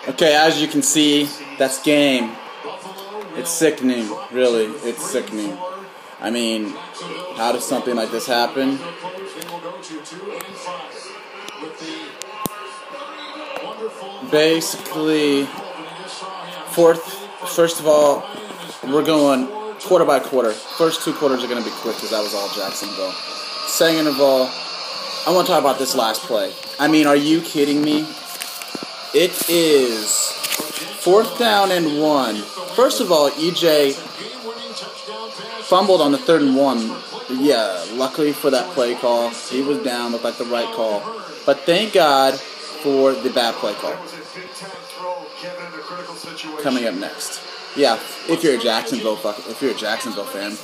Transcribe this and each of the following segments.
Okay, as you can see, that's game. It's sickening, really. It's sickening. I mean, how does something like this happen? Basically, first of all, we're going quarter by quarter. First 2 quarters are going to be quick because that was all Jacksonville. Second of all, I want to talk about this last play. I mean, are you kidding me? It is 4th down and 1. First of all, EJ fumbled on the 3rd and 1. Yeah, luckily for that play call. He was down, looked like the right call. But thank God for the bad play call. Coming up next. Yeah, if you're a Jacksonville fan.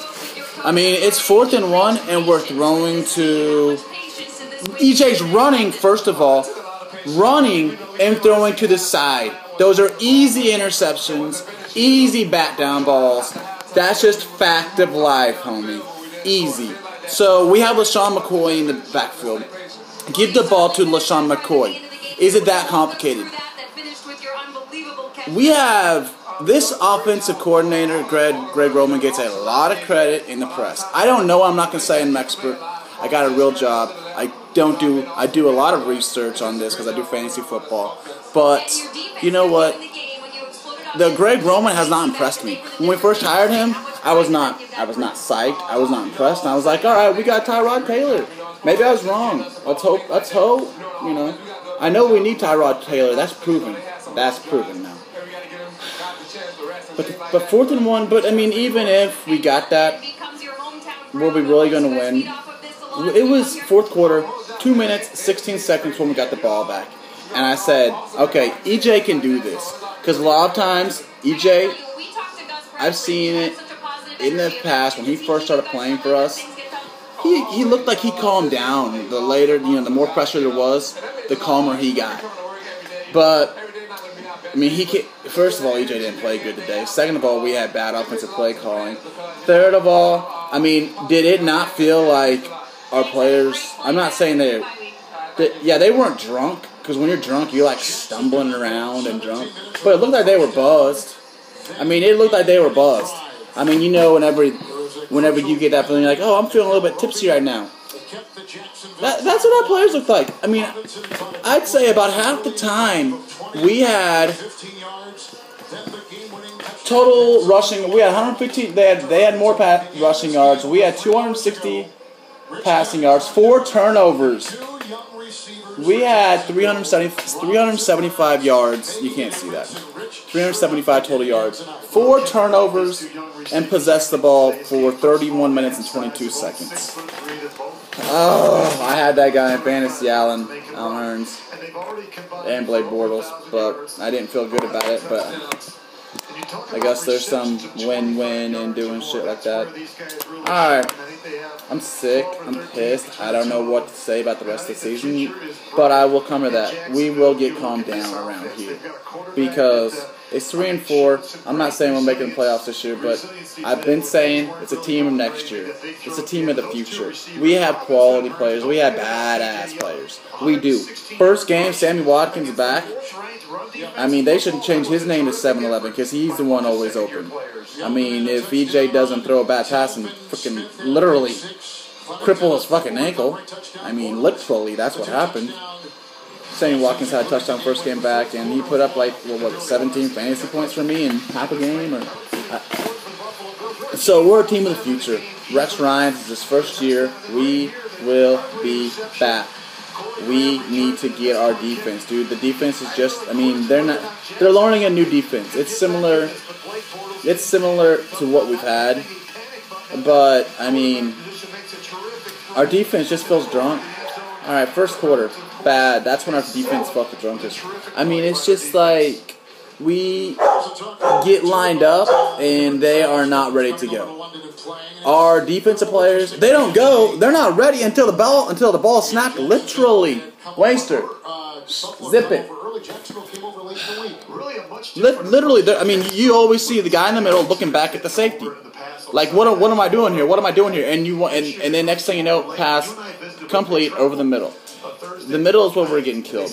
I mean, it's 4th and 1, and we're throwing to... EJ's running, first of all. Running and throwing to the side. Those are easy interceptions, easy bat down balls. That's just fact of life, homie. Easy. So we have LaShawn McCoy in the backfield. Give the ball to LaShawn McCoy. Is it that complicated? We have this offensive coordinator, Greg Roman, gets a lot of credit in the press. I don't know. I'm not going to say I'm an expert. I got a real job. I do a lot of research on this because I do fantasy football. But you know what? The Greg Roman has not impressed me. When we first hired him, I was not psyched. I was not impressed. And I was like, all right, we got Tyrod Taylor. Maybe I was wrong. Let's hope. You know, I know we need Tyrod Taylor. That's proven. That's proven now. But 4th and 1. But I mean, even if we got that, were we really going to win? It was 4th quarter, 2 minutes, 16 seconds when we got the ball back. And I said, okay, EJ can do this. Because a lot of times, EJ, I've seen it in the past when he first started playing for us. He looked like he calmed down. The later, the more pressure there was, the calmer he got. But, I mean, first of all, EJ didn't play good today. Second of all, we had bad offensive play calling. Third of all, I mean, did it not feel like our players, I'm not saying they weren't drunk, because when you're drunk, you're like stumbling around and drunk, but it looked like they were buzzed. I mean, it looked like they were buzzed. I mean, whenever you get that feeling, you're like, oh, I'm feeling a little bit tipsy right now. That's what our players looked like. I mean, I'd say about half the time, we had total rushing, we had 115, they had more rushing yards, we had 260 passing yards, 4 turnovers. We had 375 yards. You can't see that. 375 total yards. 4 turnovers and possessed the ball for 31 minutes and 22 seconds. Oh, I had that guy in fantasy, Alan Hearns, and Blake Bortles, but I didn't feel good about it, but I guess there's some win-win in doing shit like that. Alright, I'm sick, I'm pissed, I don't know what to say about the rest of the season, but I will come to that. We will get calmed down around here, because it's 3-4. I'm not saying we're making the playoffs this year, but I've been saying it's a team of next year. It's a team of the future. We have quality players. We have badass players. We do. First game, Sammy Watkins back. I mean, they shouldn't change his name to 7-11 because he's the one always open. I mean, if EJ doesn't throw a bad pass and freaking literally cripple his fucking ankle, I mean, literally, that's what happened. Sammy Watkins had a touchdown first game back, and he put up 17 fantasy points for me in half a game. So we're a team of the future. Rex Ryan is his first year. We will be back. We need to get our defense, dude. The defense is just, I mean, they're learning a new defense. It's similar to what we've had, but I mean, our defense just feels drunk. All right, first quarter, bad. That's when our defense felt the drunkest. I mean, it's just like we get lined up and they are not ready to go. Our defensive players, they don't go. They're not ready until the ball is snapped. Literally, Waster, zip it. Literally, I mean, you always see the guy in the middle looking back at the safety. Like, what am I doing here? What am I doing here? And then next thing you know, pass complete over the middle. the middle is where we're getting killed.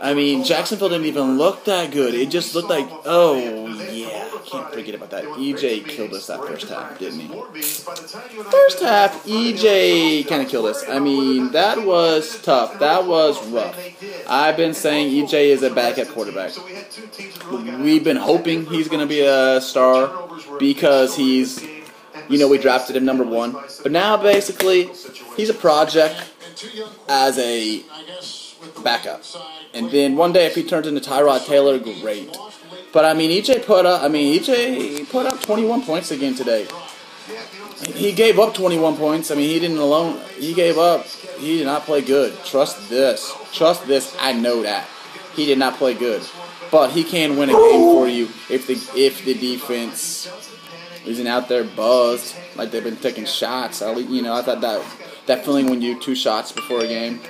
I mean, Jacksonville didn't even look that good. It just looked like, oh, yeah, I can't forget about that. EJ killed us that first half, didn't he? First half, EJ kind of killed us. I mean, that was tough. That was rough. I've been saying EJ is a backup quarterback. We've been hoping he's going to be a star because he's, you know, we drafted him number 1. But now, basically, he's a project as a backup. And then one day, if he turns into Tyrod Taylor, great. But I mean, EJ put up 21 points again today. He gave up 21 points. I mean, he didn't alone. He gave up. He did not play good. Trust this. Trust this. I know that he did not play good. But he can win a game for you if the defense isn't out there buzzed like they've been taking shots. You know, I thought that feeling when you do 2 shots before a game.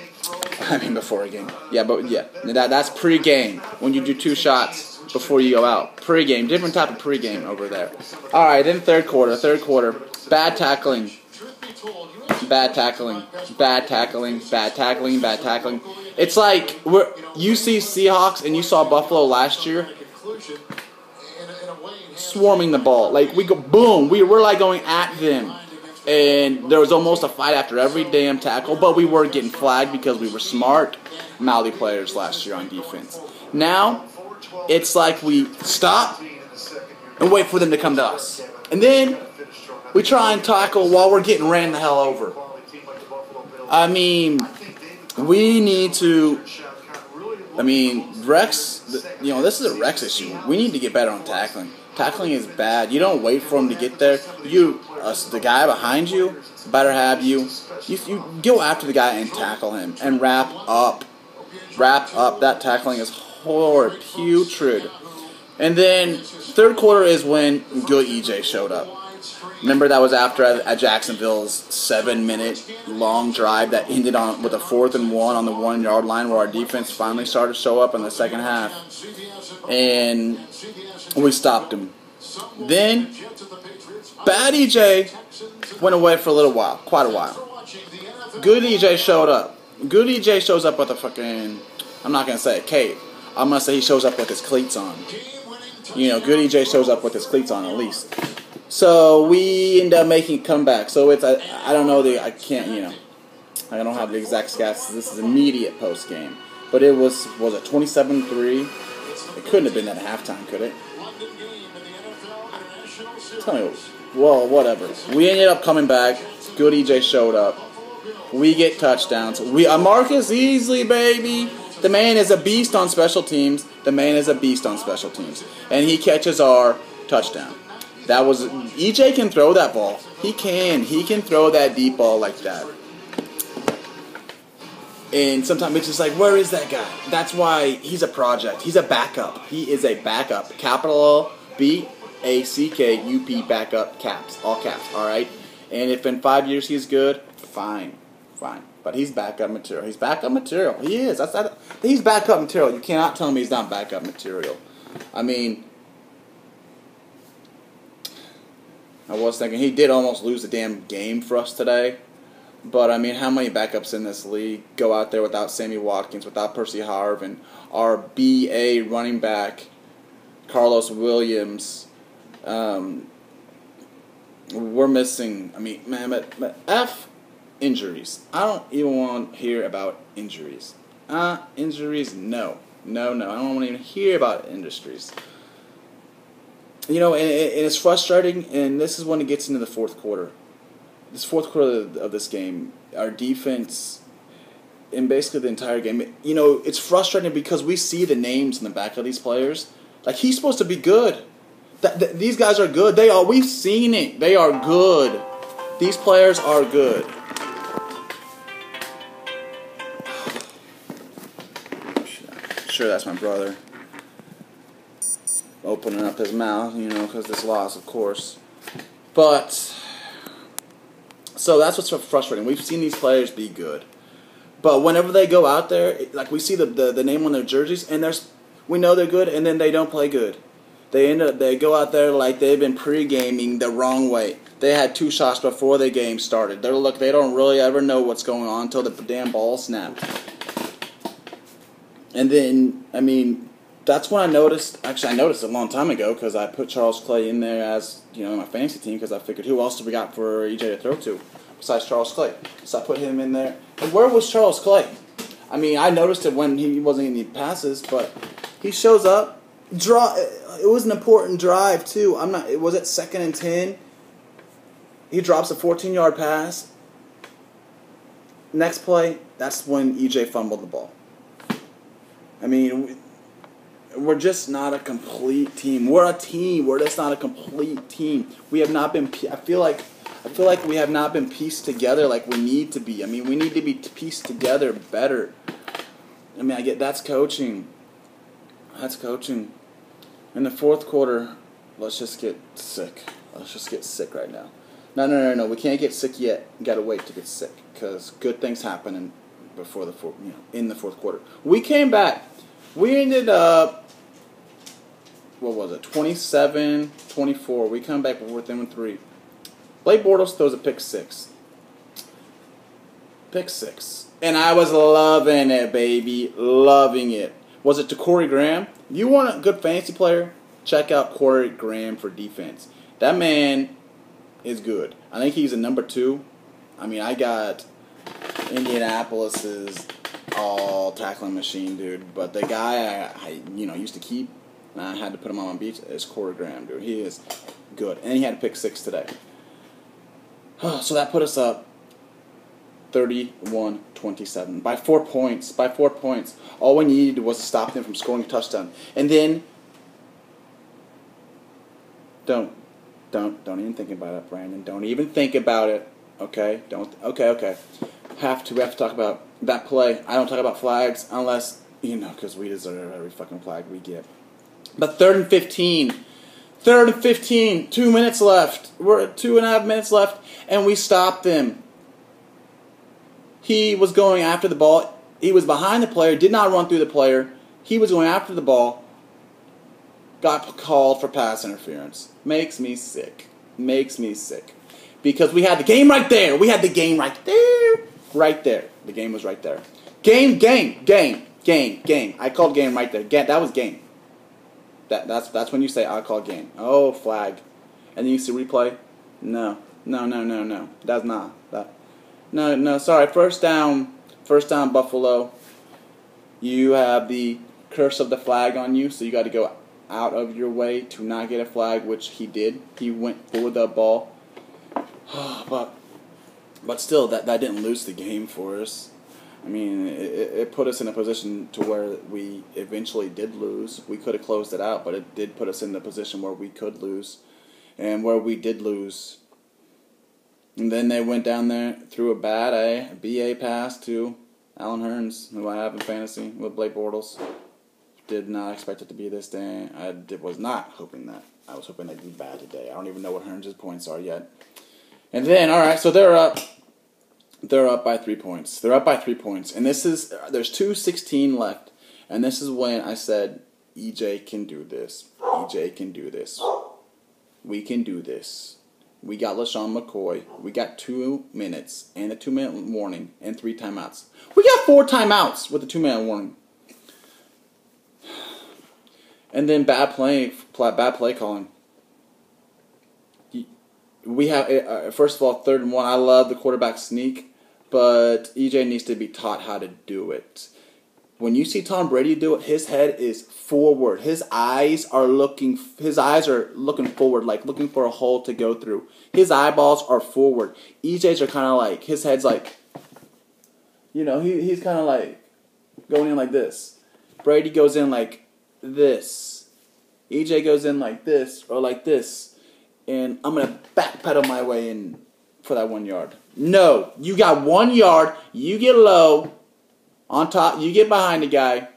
I mean, before a game. Yeah, but yeah, that's pre-game. When you do 2 shots before you go out. Pre-game. Different type of pre-game over there. All right, then third quarter. Bad tackling. Bad tackling. Bad tackling. Bad tackling. Bad tackling. It's like you see Seahawks and you saw Buffalo last year swarming the ball. Like, we go, boom. We're like going at them. And there was almost a fight after every damn tackle, but we were getting flagged because we were smart Mouthy players last year on defense. Now, it's like we stop and wait for them to come to us. And then we try and tackle while we're getting ran the hell over. I mean, we need to... I mean, Rex, you know, this is a Rex issue. We need to get better on tackling. Tackling is bad. You don't wait for him to get there. The guy behind you, better have you go after the guy and tackle him and wrap up. Wrap up. That tackling is horrid, putrid. And then third quarter is when good EJ showed up. Remember, that was after at Jacksonville's 7-minute long drive that ended with a 4th and 1 on the 1-yard line, where our defense finally started to show up in the second half, and we stopped him. Then bad EJ went away for a little while, quite a while. Good EJ showed up. Good EJ shows up with a fucking, I'm not gonna say a cape. I'm gonna say he shows up with his cleats on. You know, good EJ shows up with his cleats on at least. So we end up making a comeback. So it's I don't know I can't, you know, I don't have the exact stats. This is immediate post game, but it was it 27-3? It couldn't have been at halftime, could it? Tell me, well, whatever. We ended up coming back. Good EJ showed up. We get touchdowns. Marcus Easley, baby. The man is a beast on special teams. And he catches our touchdown. That was EJ can throw that ball. He can throw that deep ball like that. And sometimes it's just like, where is that guy? That's why he's a project. He's a backup. He is a backup. Capital BACKUP backup, caps, all caps. All right. And if in 5 years he's good, fine. But he's backup material. He's backup material. He is. He's backup material. You cannot tell me he's not backup material. I mean, I was thinking he did almost lose the damn game for us today. But, I mean, how many backups in this league go out there without Sammy Watkins, without Percy Harvin, our BA running back, Carlos Williams? We're missing, I mean, man, but injuries. I don't even want to hear about injuries. Injuries, no. I don't want to even hear about injuries. You know, and it's frustrating, and this is when it gets into the fourth quarter. This fourth quarter of this game, our defense, and basically the entire game, you know, it's frustrating because we see the names in the back of these players. Like, he's supposed to be good. These guys are good. We've seen it. They are good. These players are good. Sure, that's my brother opening up his mouth, you know, because this loss, of course. But, so that's what's so frustrating. We've seen these players be good. But whenever they go out there, like, we see the name on their jerseys, and we know they're good, and then they don't play good. They go out there like they've been pre-gaming the wrong way. They had 2 shots before the game started. They don't really ever know what's going on until the damn ball snapped. And then, I mean, that's when I noticed. Actually, I noticed a long time ago because I put Charles Clay in there as, my fantasy team because I figured who else do we got for EJ to throw to besides Charles Clay? So I put him in there. And where was Charles Clay? I mean, I noticed it when he wasn't getting any passes, but he shows up. It was an important drive too. It was at 2nd and 10. He drops a 14-yard pass. Next play, that's when EJ fumbled the ball. I mean, we're just not a complete team. We're a team. We're just not a complete team. We have not been. I feel like we have not been pieced together like we need to be. I mean, we need to be pieced together better. I mean, that's coaching. That's coaching. In the 4th quarter, let's just get sick. Let's just get sick right now. No. We can't get sick yet. We gotta wait to get sick because good things happen in the 4th quarter. We came back. We ended up, what was it, 27-24. We come back within 3. Blake Bortles throws a pick 6. Pick 6. And I was loving it, baby. Loving it. Was it to Corey Graham? If you want a good fantasy player, check out Corey Graham for defense. That man is good. I think he's a number 2. I mean, I got Indianapolis's all-tackling machine, dude. But the guy I used to keep, and I had to put him on my beach, is Corey Graham, dude. He is good. And he had a pick 6 today. So that put us up 31-27. By 4 points. By 4 points. All we needed was to stop them from scoring a touchdown. And then, don't even think about it, Brandon. Don't even think about it. Okay? Okay. Have to talk about that play. I don't talk about flags unless, because we deserve every fucking flag we get. But 3rd and 15. 3rd and 15. 2 minutes left. We're at 2.5 minutes left, and we stopped them. He was going after the ball. He was behind the player, did not run through the player. He was going after the ball. Got called for pass interference. Makes me sick. Because we had the game right there. Right there. The game was right there. Game. I called game right there. That was game. That's when you say I call game. Oh, flag. And then you see replay. No. That's not that. No. Sorry. First down, Buffalo. You have the curse of the flag on you, so you got to go out of your way to not get a flag, which he did. He went for the ball. But still, that didn't lose the game for us. I mean, it put us in a position to where we eventually did lose. We could have closed it out, but it did put us in the position where we could lose. And where we did lose. And then they went down there, threw a BA pass to Allen Hurns, who I have in fantasy, with Blake Bortles. Did not expect it to be this day. I was not hoping that. I was hoping they'd do bad today. I don't even know what Hurns' points are yet. And then, all right, so they're up. They're up by 3 points. And there's 2:16 left. And this is when I said, EJ can do this. We can do this. We got LaShawn McCoy. We got 2 minutes and a 2-minute warning and 3 timeouts. We got 4 timeouts with a 2-minute warning. And then bad play calling. We have, first of all, 3rd and 1. I love the quarterback sneak, but EJ needs to be taught how to do it. When you see Tom Brady do it, his head is forward. His eyes are looking forward, like looking for a hole to go through. His eyeballs are forward. EJ's are kind of like, his head's like, he's kind of like going in like this. Brady goes in like this. EJ goes in like this or like this. And I'm going to backpedal my way in for that 1 yard. No, you got 1 yard. You get low. On top, you get behind the guy.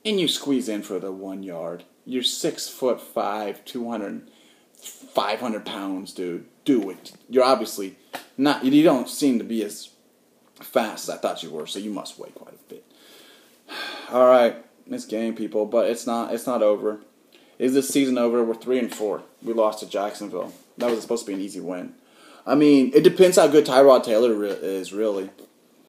And you squeeze in for the 1 yard. You're 6'5", 500 pounds, dude. Do it. You're obviously not, you don't seem to be as fast as I thought you were, so you must weigh quite a bit. All right, it's game, people, but it's not over. Is this season over? We're 3-4. We lost to Jacksonville. That was supposed to be an easy win. I mean, it depends how good Tyrod Taylor is, really.